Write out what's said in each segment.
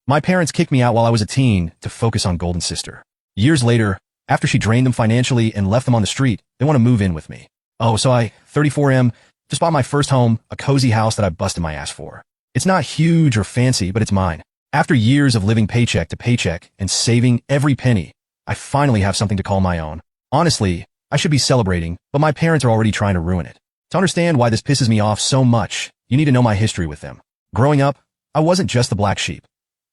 My parents kicked me out while I was a teen to focus on Golden Sister. Years later, after she drained them financially and left them on the street, they want to move in with me. Oh, so I, 34M, just bought my first home, a cozy house that I busted my ass for. It's not huge or fancy, but it's mine. After years of living paycheck to paycheck and saving every penny, I finally have something to call my own. Honestly, I should be celebrating, but my parents are already trying to ruin it. To understand why this pisses me off so much, you need to know my history with them. Growing up, I wasn't just the black sheep.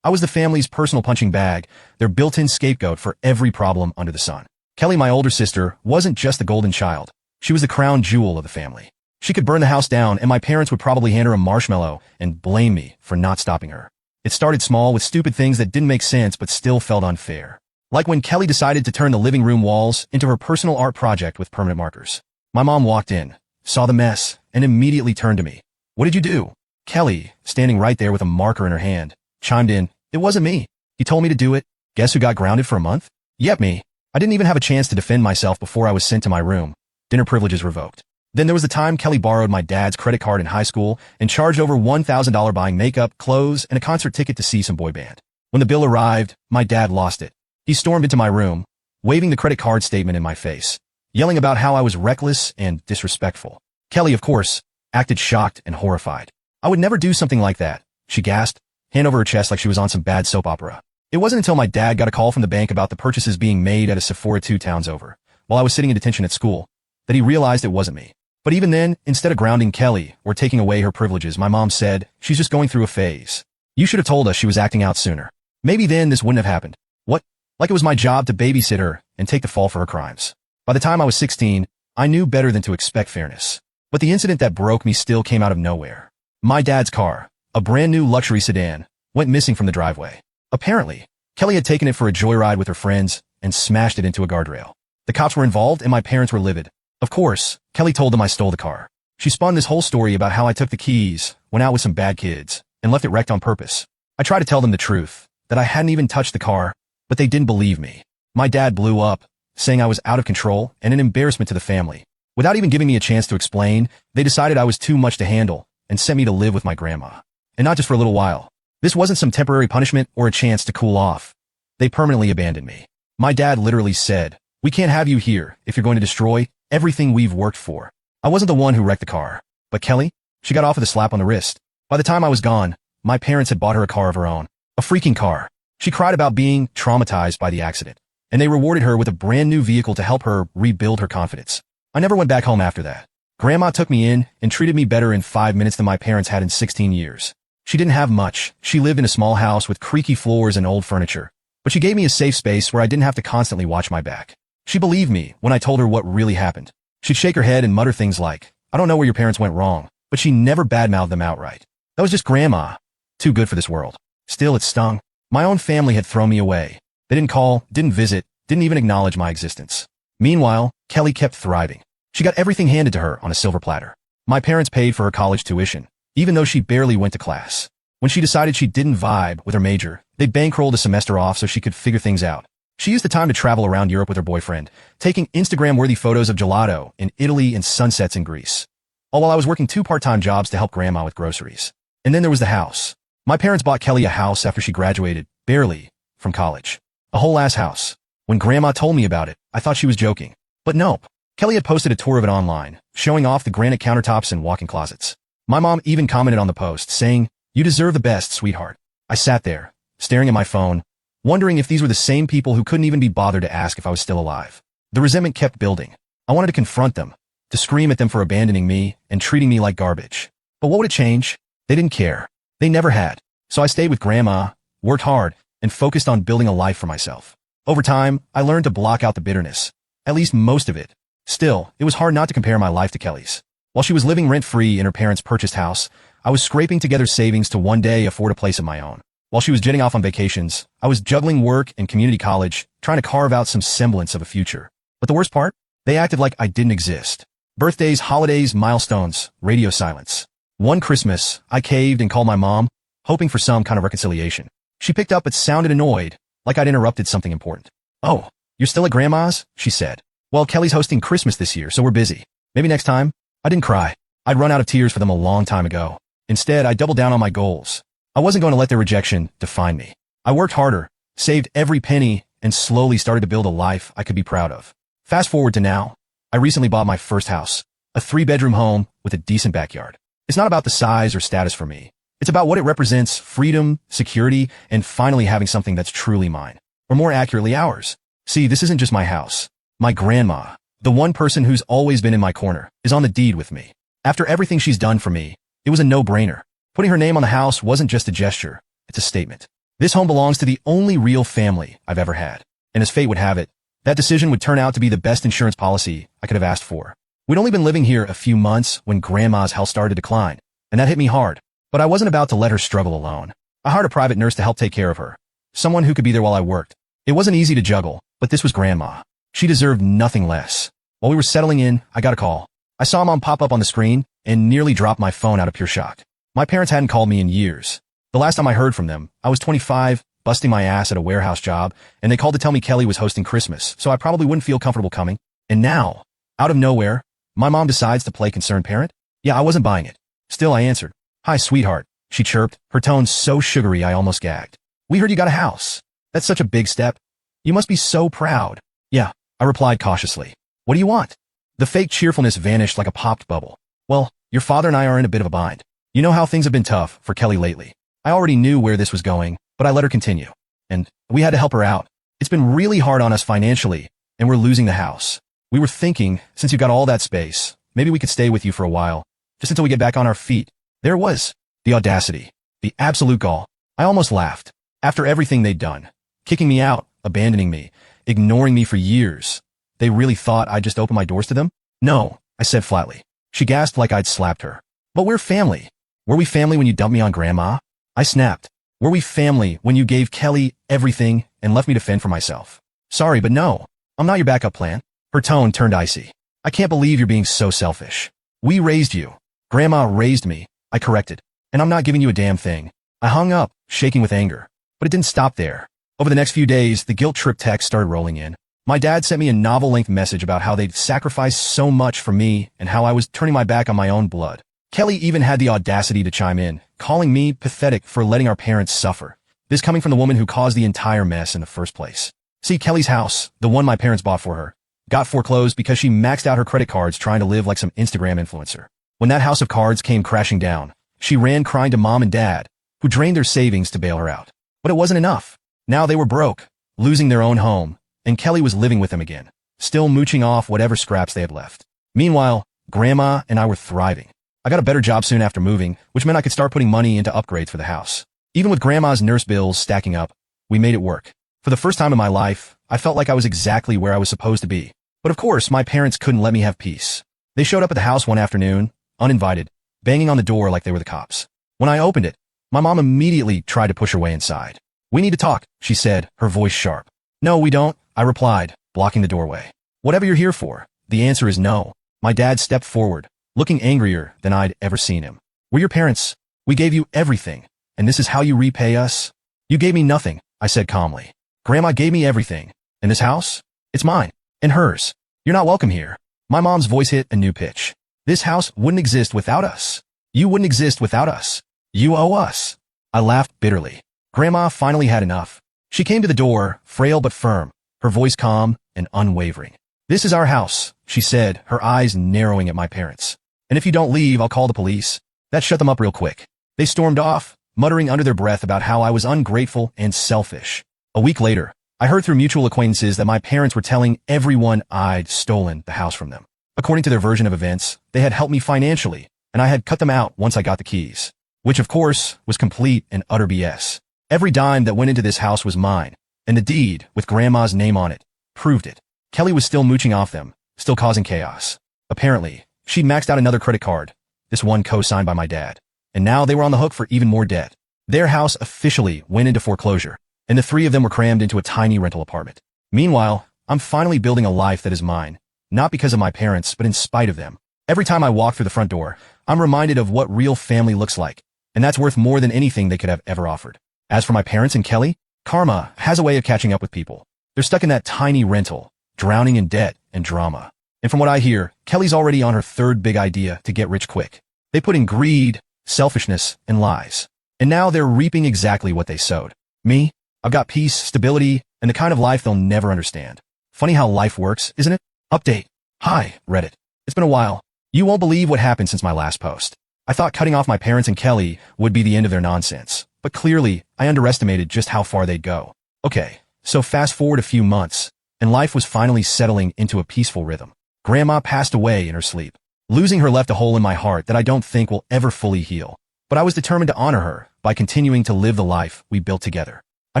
I was the family's personal punching bag, their built-in scapegoat for every problem under the sun. Kelly, my older sister, wasn't just the golden child. She was the crown jewel of the family. She could burn the house down, and my parents would probably hand her a marshmallow and blame me for not stopping her. It started small with stupid things that didn't make sense but still felt unfair. Like when Kelly decided to turn the living room walls into her personal art project with permanent markers. My mom walked in, saw the mess, and immediately turned to me. "What did you do?" Kelly, standing right there with a marker in her hand, chimed in, "It wasn't me. He told me to do it. Guess who got grounded for a month? Yep, me. I didn't even have a chance to defend myself before I was sent to my room. Dinner privileges revoked." Then there was the time Kelly borrowed my dad's credit card in high school and charged over $1,000 buying makeup, clothes, and a concert ticket to see some boy band. When the bill arrived, my dad lost it. He stormed into my room, waving the credit card statement in my face, yelling about how I was reckless and disrespectful. Kelly, of course, acted shocked and horrified. "I would never do something like that," she gasped, hand over her chest like she was on some bad soap opera. It wasn't until my dad got a call from the bank about the purchases being made at a Sephora 2 towns over, while I was sitting in detention at school, that he realized it wasn't me. But even then, instead of grounding Kelly or taking away her privileges, my mom said, "She's just going through a phase. You should have told us she was acting out sooner. Maybe then this wouldn't have happened." What? Like it was my job to babysit her and take the fall for her crimes. By the time I was 16, I knew better than to expect fairness. But the incident that broke me still came out of nowhere. My dad's car, a brand new luxury sedan, went missing from the driveway. Apparently, Kelly had taken it for a joyride with her friends and smashed it into a guardrail. The cops were involved and my parents were livid. Of course, Kelly told them I stole the car. She spun this whole story about how I took the keys, went out with some bad kids, and left it wrecked on purpose. I tried to tell them the truth, that I hadn't even touched the car, but they didn't believe me. My dad blew up, saying I was out of control and an embarrassment to the family. Without even giving me a chance to explain, they decided I was too much to handle and sent me to live with my grandma. And not just for a little while. This wasn't some temporary punishment or a chance to cool off. They permanently abandoned me. My dad literally said, "We can't have you here if you're going to destroy everything we've worked for." I wasn't the one who wrecked the car, but Kelly, she got off with a slap on the wrist. By the time I was gone, my parents had bought her a car of her own. A freaking car. She cried about being traumatized by the accident, and they rewarded her with a brand new vehicle to help her rebuild her confidence. I never went back home after that. Grandma took me in and treated me better in 5 minutes than my parents had in 16 years. She didn't have much. She lived in a small house with creaky floors and old furniture, but she gave me a safe space where I didn't have to constantly watch my back. She believed me when I told her what really happened. She'd shake her head and mutter things like, "I don't know where your parents went wrong," but she never badmouthed them outright. That was just Grandma. Too good for this world. Still, it stung. My own family had thrown me away. They didn't call, didn't visit, didn't even acknowledge my existence. Meanwhile, Kelly kept thriving. She got everything handed to her on a silver platter. My parents paid for her college tuition, even though she barely went to class. When she decided she didn't vibe with her major, they bankrolled a semester off so she could figure things out. She used the time to travel around Europe with her boyfriend, taking Instagram-worthy photos of gelato in Italy and sunsets in Greece. All while I was working 2 part-time jobs to help Grandma with groceries. And then there was the house. My parents bought Kelly a house after she graduated, barely, from college. A whole-ass house. When Grandma told me about it, I thought she was joking. But nope. Kelly had posted a tour of it online, showing off the granite countertops and walk-in closets. My mom even commented on the post, saying, "You deserve the best, sweetheart." I sat there, staring at my phone, wondering if these were the same people who couldn't even be bothered to ask if I was still alive. The resentment kept building. I wanted to confront them, to scream at them for abandoning me and treating me like garbage. But what would it change? They didn't care. They never had. So I stayed with Grandma, worked hard, and focused on building a life for myself. Over time, I learned to block out the bitterness. At least most of it. Still, it was hard not to compare my life to Kelly's. While she was living rent-free in her parents' purchased house, I was scraping together savings to one day afford a place of my own. While she was jetting off on vacations, I was juggling work and community college, trying to carve out some semblance of a future. But the worst part? They acted like I didn't exist. Birthdays, holidays, milestones, radio silence. One Christmas, I caved and called my mom, hoping for some kind of reconciliation. She picked up but sounded annoyed, like I'd interrupted something important. "Oh, you're still at Grandma's?" she said. "Well, Kelly's hosting Christmas this year, so we're busy. Maybe next time?" I didn't cry. I'd run out of tears for them a long time ago. Instead, I doubled down on my goals. I wasn't going to let their rejection define me. I worked harder, saved every penny, and slowly started to build a life I could be proud of. Fast forward to now. I recently bought my first house, a 3-bedroom home with a decent backyard. It's not about the size or status for me. It's about what it represents: freedom, security, and finally having something that's truly mine. Or more accurately, ours. See, this isn't just my house. My grandma, the one person who's always been in my corner, is on the deed with me. After everything she's done for me, it was a no-brainer. Putting her name on the house wasn't just a gesture, it's a statement. This home belongs to the only real family I've ever had. And as fate would have it, that decision would turn out to be the best insurance policy I could have asked for. We'd only been living here a few months when Grandma's health started to decline, and that hit me hard. But I wasn't about to let her struggle alone. I hired a private nurse to help take care of her, someone who could be there while I worked. It wasn't easy to juggle, but this was Grandma. She deserved nothing less. While we were settling in, I got a call. I saw Mom pop up on the screen and nearly dropped my phone out of pure shock. My parents hadn't called me in years. The last time I heard from them, I was 25, busting my ass at a warehouse job, and they called to tell me Kelly was hosting Christmas, so I probably wouldn't feel comfortable coming. And now, out of nowhere, my mom decides to play concerned parent? Yeah, I wasn't buying it. Still, I answered. "Hi, sweetheart," she chirped, her tone so sugary I almost gagged. "We heard you got a house. That's such a big step. You must be so proud." "Yeah," I replied cautiously. "What do you want?" The fake cheerfulness vanished like a popped bubble. "Well, your father and I are in a bit of a bind. You know how things have been tough for Kelly lately." I already knew where this was going, but I let her continue. "And we had to help her out. It's been really hard on us financially, and we're losing the house. We were thinking, since you got all that space, maybe we could stay with you for a while, just until we get back on our feet." There it was. The audacity. The absolute gall. I almost laughed. After everything they'd done, kicking me out, abandoning me, ignoring me for years, they really thought I'd just open my doors to them? "No," I said flatly. She gasped like I'd slapped her. "But we're family. Were we family when you dumped me on Grandma?" I snapped. "Were we family when you gave Kelly everything and left me to fend for myself?" "Sorry, but no. I'm not your backup plan." Her tone turned icy. "I can't believe you're being so selfish. We raised you. Grandma raised me," I corrected. "And I'm not giving you a damn thing." I hung up, shaking with anger. But it didn't stop there. Over the next few days, the guilt trip texts started rolling in. My dad sent me a novel-length message about how they'd sacrificed so much for me and how I was turning my back on my own blood. Kelly even had the audacity to chime in, calling me pathetic for letting our parents suffer. This coming from the woman who caused the entire mess in the first place. See, Kelly's house, the one my parents bought for her, got foreclosed because she maxed out her credit cards trying to live like some Instagram influencer. When that house of cards came crashing down, she ran crying to Mom and Dad, who drained their savings to bail her out. But it wasn't enough. Now they were broke, losing their own home, and Kelly was living with them again, still mooching off whatever scraps they had left. Meanwhile, Grandma and I were thriving. I got a better job soon after moving, which meant I could start putting money into upgrades for the house. Even with Grandma's nurse bills stacking up, we made it work. For the first time in my life, I felt like I was exactly where I was supposed to be. But of course, my parents couldn't let me have peace. They showed up at the house one afternoon, uninvited, banging on the door like they were the cops. When I opened it, my mom immediately tried to push her way inside. "We need to talk," she said, her voice sharp. "No, we don't," I replied, blocking the doorway. "Whatever you're here for, the answer is no." My dad stepped forward, looking angrier than I'd ever seen him. "We're your parents. We gave you everything, and this is how you repay us?" "You gave me nothing," I said calmly. "Grandma gave me everything. And this house? It's mine. And hers. You're not welcome here." My mom's voice hit a new pitch. "This house wouldn't exist without us. You wouldn't exist without us. You owe us." I laughed bitterly. Grandma finally had enough. She came to the door, frail but firm, her voice calm and unwavering. "This is our house," she said, her eyes narrowing at my parents. "And if you don't leave, I'll call the police." That shut them up real quick. They stormed off, muttering under their breath about how I was ungrateful and selfish. A week later, I heard through mutual acquaintances that my parents were telling everyone I'd stolen the house from them. According to their version of events, they had helped me financially, and I had cut them out once I got the keys. Which, of course, was complete and utter BS. Every dime that went into this house was mine, and the deed, with Grandma's name on it, proved it. Kelly was still mooching off them, still causing chaos. Apparently, she'd maxed out another credit card, this one co-signed by my dad, and now they were on the hook for even more debt. Their house officially went into foreclosure, and the three of them were crammed into a tiny rental apartment. Meanwhile, I'm finally building a life that is mine, not because of my parents, but in spite of them. Every time I walk through the front door, I'm reminded of what real family looks like, and that's worth more than anything they could have ever offered. As for my parents and Kelly, karma has a way of catching up with people. They're stuck in that tiny rental, drowning in debt and drama. And from what I hear, Kelly's already on her third big idea to get rich quick. They put in greed, selfishness, and lies. And now they're reaping exactly what they sowed. Me? I've got peace, stability, and the kind of life they'll never understand. Funny how life works, isn't it? Update. Hi, Reddit. It's been a while. You won't believe what happened since my last post. I thought cutting off my parents and Kelly would be the end of their nonsense, but clearly, I underestimated just how far they'd go. Okay, so fast forward a few months, and life was finally settling into a peaceful rhythm. Grandma passed away in her sleep. Losing her left a hole in my heart that I don't think will ever fully heal. But I was determined to honor her by continuing to live the life we built together. I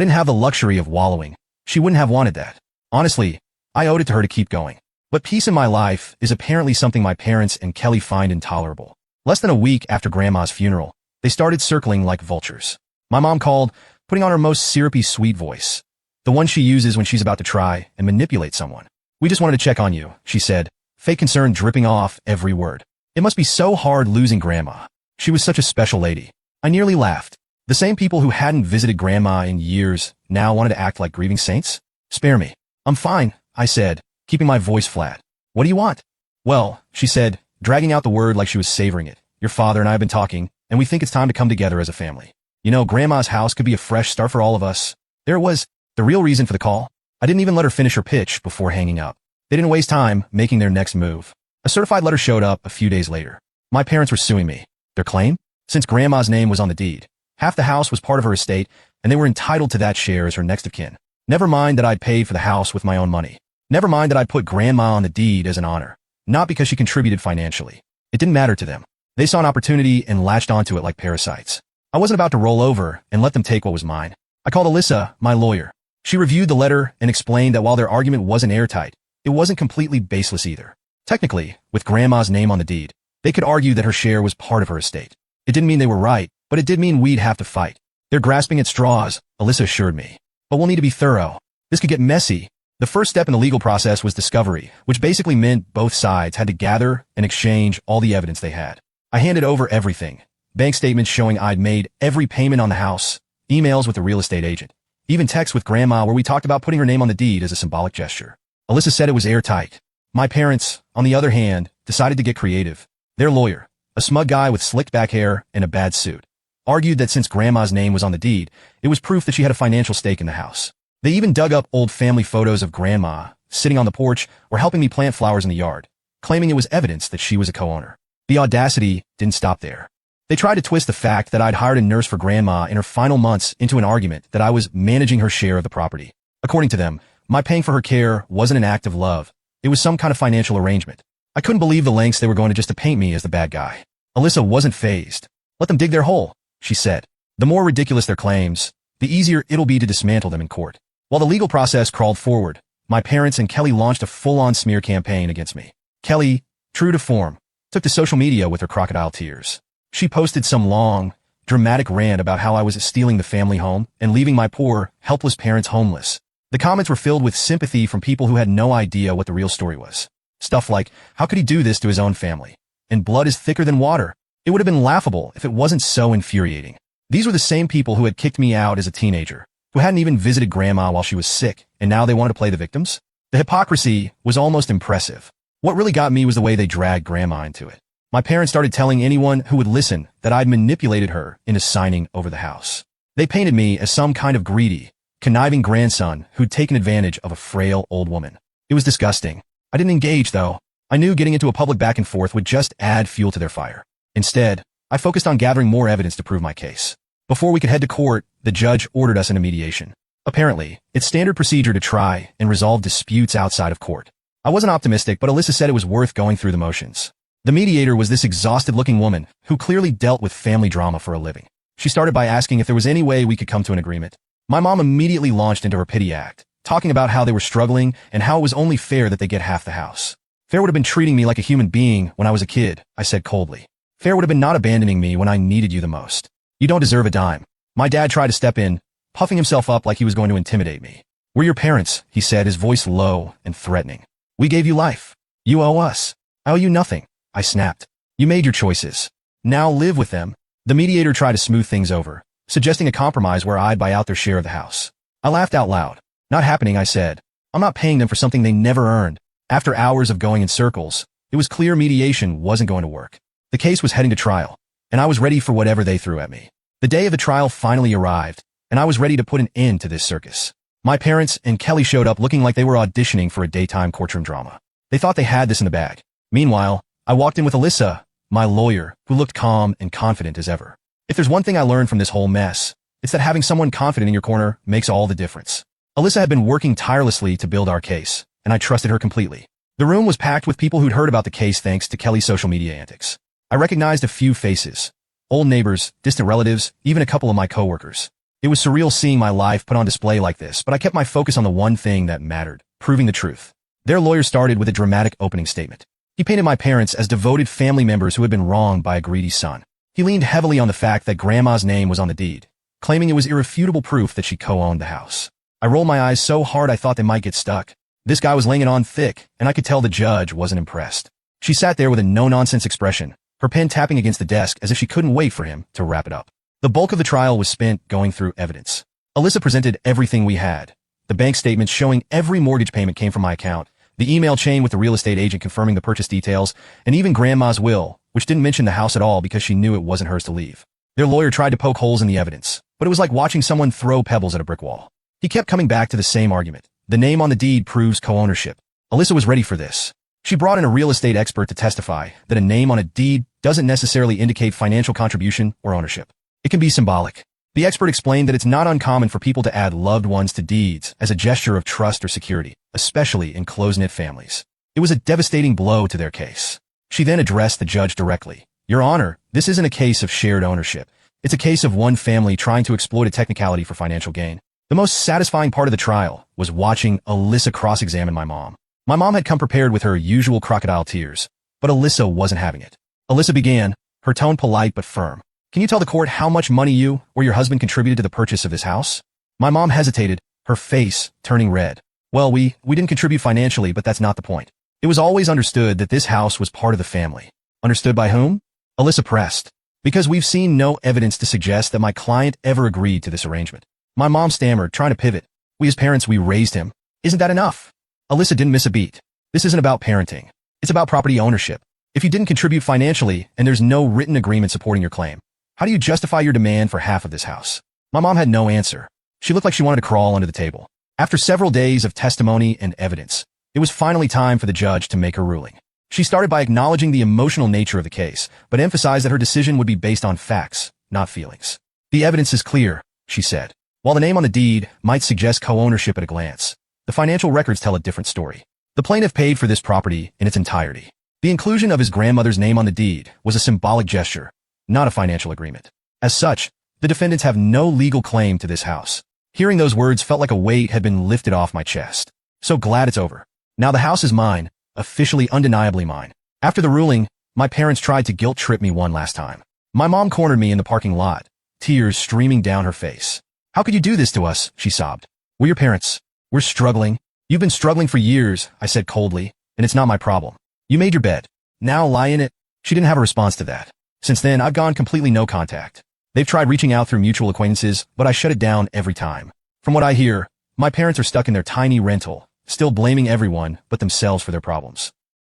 didn't have the luxury of wallowing. She wouldn't have wanted that. Honestly, I owed it to her to keep going. But peace in my life is apparently something my parents and Kelly find intolerable. Less than a week after Grandma's funeral, they started circling like vultures. My mom called, putting on her most syrupy sweet voice, the one she uses when she's about to try and manipulate someone. "We just wanted to check on you," she said, fake concern dripping off every word. It must be so hard losing Grandma. She was such a special lady. I nearly laughed. The same people who hadn't visited Grandma in years now wanted to act like grieving saints? "Spare me. I'm fine," I said, keeping my voice flat. "What do you want?" "Well," she said, dragging out the word like she was savoring it. "Your father and I have been talking, and we think it's time to come together as a family. You know, Grandma's house could be a fresh start for all of us." There it was, the real reason for the call. I didn't even let her finish her pitch before hanging up. They didn't waste time making their next move. A certified letter showed up a few days later. My parents were suing me. Their claim? Since Grandma's name was on the deed, half the house was part of her estate, and they were entitled to that share as her next of kin. Never mind that I'd paid for the house with my own money. Never mind that I'd put Grandma on the deed as an honor. Not because she contributed financially. It didn't matter to them. They saw an opportunity and latched onto it like parasites. I wasn't about to roll over and let them take what was mine. I called Alyssa, my lawyer. She reviewed the letter and explained that while their argument wasn't airtight, it wasn't completely baseless either. Technically, with Grandma's name on the deed, they could argue that her share was part of her estate. It didn't mean they were right, but it did mean we'd have to fight. They're grasping at straws, Alyssa assured me. But we'll need to be thorough. This could get messy. The first step in the legal process was discovery, which basically meant both sides had to gather and exchange all the evidence they had. I handed over everything. Bank statements showing I'd made every payment on the house, emails with the real estate agent, even texts with Grandma where we talked about putting her name on the deed as a symbolic gesture. Alyssa said it was airtight. My parents, on the other hand, decided to get creative. Their lawyer, a smug guy with slicked back hair and a bad suit, argued that since Grandma's name was on the deed, it was proof that she had a financial stake in the house. They even dug up old family photos of Grandma, sitting on the porch or helping me plant flowers in the yard, claiming it was evidence that she was a co-owner. The audacity didn't stop there. They tried to twist the fact that I'd hired a nurse for Grandma in her final months into an argument that I was managing her share of the property. According to them, my paying for her care wasn't an act of love. It was some kind of financial arrangement. I couldn't believe the lengths they were going to just to paint me as the bad guy. Alyssa wasn't fazed. "Let them dig their hole," she said. "The more ridiculous their claims, the easier it'll be to dismantle them in court." While the legal process crawled forward, my parents and Kelly launched a full-on smear campaign against me. Kelly, true to form, took to social media with her crocodile tears. She posted some long, dramatic rant about how I was stealing the family home and leaving my poor, helpless parents homeless. The comments were filled with sympathy from people who had no idea what the real story was. Stuff like, how could he do this to his own family? And blood is thicker than water. It would have been laughable if it wasn't so infuriating. These were the same people who had kicked me out as a teenager, who hadn't even visited Grandma while she was sick, and now they wanted to play the victims? The hypocrisy was almost impressive. What really got me was the way they dragged Grandma into it. My parents started telling anyone who would listen that I'd manipulated her into signing over the house. They painted me as some kind of greedy, conniving grandson who'd taken advantage of a frail old woman. It was disgusting. I didn't engage, though. I knew getting into a public back and forth would just add fuel to their fire. Instead, I focused on gathering more evidence to prove my case. Before we could head to court, the judge ordered us into mediation. Apparently, it's standard procedure to try and resolve disputes outside of court. I wasn't optimistic, but Alyssa said it was worth going through the motions. The mediator was this exhausted-looking woman who clearly dealt with family drama for a living. She started by asking if there was any way we could come to an agreement. My mom immediately launched into her pity act, talking about how they were struggling and how it was only fair that they get half the house. Fair would have been treating me like a human being when I was a kid, I said coldly. Fair would have been not abandoning me when I needed you the most. You don't deserve a dime. My dad tried to step in, puffing himself up like he was going to intimidate me. We're your parents, he said, his voice low and threatening. We gave you life. You owe us. I owe you nothing, I snapped. You made your choices. Now live with them. The mediator tried to smooth things over, suggesting a compromise where I'd buy out their share of the house. I laughed out loud. Not happening, I said. I'm not paying them for something they never earned. After hours of going in circles, it was clear mediation wasn't going to work. The case was heading to trial, and I was ready for whatever they threw at me. The day of the trial finally arrived, and I was ready to put an end to this circus. My parents and Kelly showed up looking like they were auditioning for a daytime courtroom drama. They thought they had this in the bag. Meanwhile, I walked in with Alyssa, my lawyer, who looked calm and confident as ever. If there's one thing I learned from this whole mess, it's that having someone confident in your corner makes all the difference. Alyssa had been working tirelessly to build our case, and I trusted her completely. The room was packed with people who'd heard about the case thanks to Kelly's social media antics. I recognized a few faces. Old neighbors, distant relatives, even a couple of my coworkers. It was surreal seeing my life put on display like this, but I kept my focus on the one thing that mattered, proving the truth. Their lawyer started with a dramatic opening statement. He painted my parents as devoted family members who had been wronged by a greedy son. He leaned heavily on the fact that Grandma's name was on the deed, claiming it was irrefutable proof that she co-owned the house. I rolled my eyes so hard I thought they might get stuck. This guy was laying it on thick, and I could tell the judge wasn't impressed. She sat there with a no-nonsense expression, her pen tapping against the desk as if she couldn't wait for him to wrap it up. The bulk of the trial was spent going through evidence. Alyssa presented everything we had. The bank statements showing every mortgage payment came from my account, the email chain with the real estate agent confirming the purchase details, and even Grandma's will, which didn't mention the house at all because she knew it wasn't hers to leave. Their lawyer tried to poke holes in the evidence, but it was like watching someone throw pebbles at a brick wall. He kept coming back to the same argument. The name on the deed proves co-ownership. Alyssa was ready for this. She brought in a real estate expert to testify that a name on a deed doesn't necessarily indicate financial contribution or ownership. It can be symbolic. The expert explained that it's not uncommon for people to add loved ones to deeds as a gesture of trust or security, especially in close-knit families. It was a devastating blow to their case. She then addressed the judge directly. Your Honor, this isn't a case of shared ownership. It's a case of one family trying to exploit a technicality for financial gain. The most satisfying part of the trial was watching Alyssa cross-examine my mom. My mom had come prepared with her usual crocodile tears, but Alyssa wasn't having it. Alyssa began, her tone polite but firm. Can you tell the court how much money you or your husband contributed to the purchase of this house? My mom hesitated, her face turning red. Well, we didn't contribute financially, but that's not the point. It was always understood that this house was part of the family. Understood by whom? Alyssa pressed. Because we've seen no evidence to suggest that my client ever agreed to this arrangement. My mom stammered, trying to pivot. We as parents, we raised him. Isn't that enough? Alyssa didn't miss a beat. This isn't about parenting. It's about property ownership. If you didn't contribute financially and there's no written agreement supporting your claim, how do you justify your demand for half of this house? My mom had no answer. She looked like she wanted to crawl under the table. After several days of testimony and evidence, it was finally time for the judge to make her ruling. She started by acknowledging the emotional nature of the case, but emphasized that her decision would be based on facts, not feelings. The evidence is clear, she said. While the name on the deed might suggest co-ownership at a glance, the financial records tell a different story. The plaintiff paid for this property in its entirety. The inclusion of his grandmother's name on the deed was a symbolic gesture, not a financial agreement. As such, the defendants have no legal claim to this house. Hearing those words felt like a weight had been lifted off my chest. So glad it's over. Now the house is mine, officially undeniably mine. After the ruling, my parents tried to guilt trip me one last time. My mom cornered me in the parking lot, tears streaming down her face. How could you do this to us? She sobbed. We're your parents. We're struggling. You've been struggling for years, I said coldly, and it's not my problem. You made your bed. Now lie in it. She didn't have a response to that. Since then, I've gone completely no contact. They've tried reaching out through mutual acquaintances, but I shut it down every time. From what I hear, my parents are stuck in their tiny rental, still blaming everyone but themselves for their problems.